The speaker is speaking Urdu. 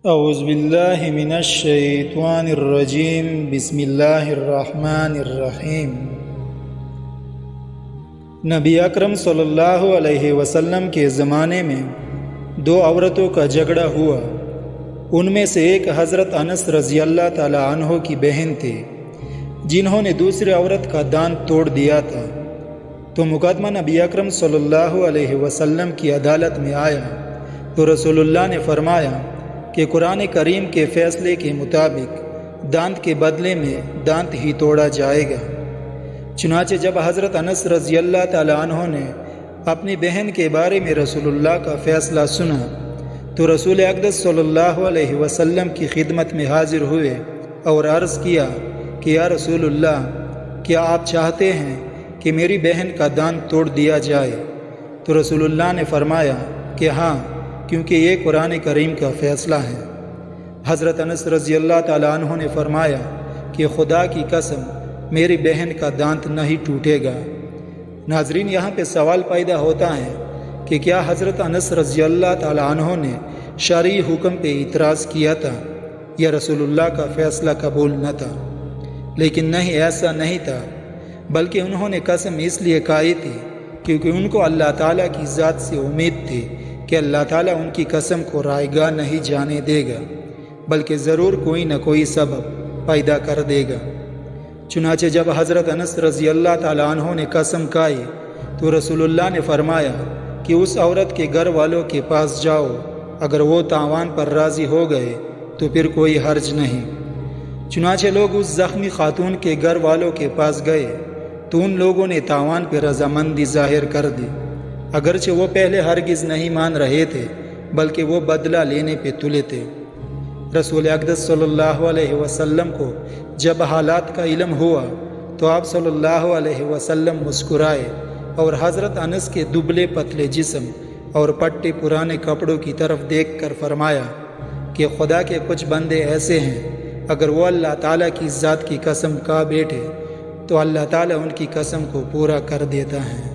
اعوذ باللہ من الشیطان الرجیم بسم اللہ الرحمن الرحیم۔ نبی اکرم صلی اللہ علیہ وسلم کے زمانے میں دو عورتوں کا جھگڑا ہوا۔ ان میں سے ایک حضرت انس رضی اللہ تعالی عنہ کی بہن تھی جنہوں نے دوسری عورت کا دانت توڑ دیا تھا، تو مقدمہ نبی اکرم صلی اللہ علیہ وسلم کی عدالت میں آیا تو رسول اللہ نے فرمایا کہ قرآن کریم کے فیصلے کے مطابق دانت کے بدلے میں دانت ہی توڑا جائے گا۔ چنانچہ جب حضرت انس رضی اللہ تعالی عنہ نے اپنی بہن کے بارے میں رسول اللہ کا فیصلہ سنا تو رسول اقدس صلی اللہ علیہ وسلم کی خدمت میں حاضر ہوئے اور عرض کیا کہ یا رسول اللہ، کیا آپ چاہتے ہیں کہ میری بہن کا دانت توڑ دیا جائے؟ تو رسول اللہ نے فرمایا کہ ہاں، کیونکہ یہ قرآن کریم کا فیصلہ ہے۔ حضرت انس رضی اللہ تعالی عنہ نے فرمایا کہ خدا کی قسم میری بہن کا دانت نہیں ٹوٹے گا۔ ناظرین، یہاں پہ سوال پیدا ہوتا ہے کہ کیا حضرت انس رضی اللہ تعالی عنہ نے شرعی حکم پہ اعتراض کیا تھا یا رسول اللہ کا فیصلہ قبول نہ تھا؟ لیکن نہیں، ایسا نہیں تھا، بلکہ انہوں نے قسم اس لیے کھائی تھی کیونکہ ان کو اللہ تعالیٰ کی ذات سے امید تھی کہ اللہ تعالیٰ ان کی قسم کو رائیگاں نہیں جانے دے گا، بلکہ ضرور کوئی نہ کوئی سبب پیدا کر دے گا۔ چنانچہ جب حضرت انس رضی اللہ تعالی عنہ نے قسم کھائی تو رسول اللہ نے فرمایا کہ اس عورت کے گھر والوں کے پاس جاؤ، اگر وہ تاوان پر راضی ہو گئے تو پھر کوئی حرج نہیں۔ چنانچہ لوگ اس زخمی خاتون کے گھر والوں کے پاس گئے تو ان لوگوں نے تاوان پہ رضامندی ظاہر کر دی، اگرچہ وہ پہلے ہرگز نہیں مان رہے تھے بلکہ وہ بدلہ لینے پہ تلے تھے۔ رسول اقدس صلی اللہ علیہ وسلم کو جب حالات کا علم ہوا تو آپ صلی اللہ علیہ وسلم مسکرائے اور حضرت انس کے دبلے پتلے جسم اور پٹے پرانے کپڑوں کی طرف دیکھ کر فرمایا کہ خدا کے کچھ بندے ایسے ہیں، اگر وہ اللہ تعالیٰ کی ذات کی قسم کھا بیٹھے تو اللہ تعالیٰ ان کی قسم کو پورا کر دیتا ہے۔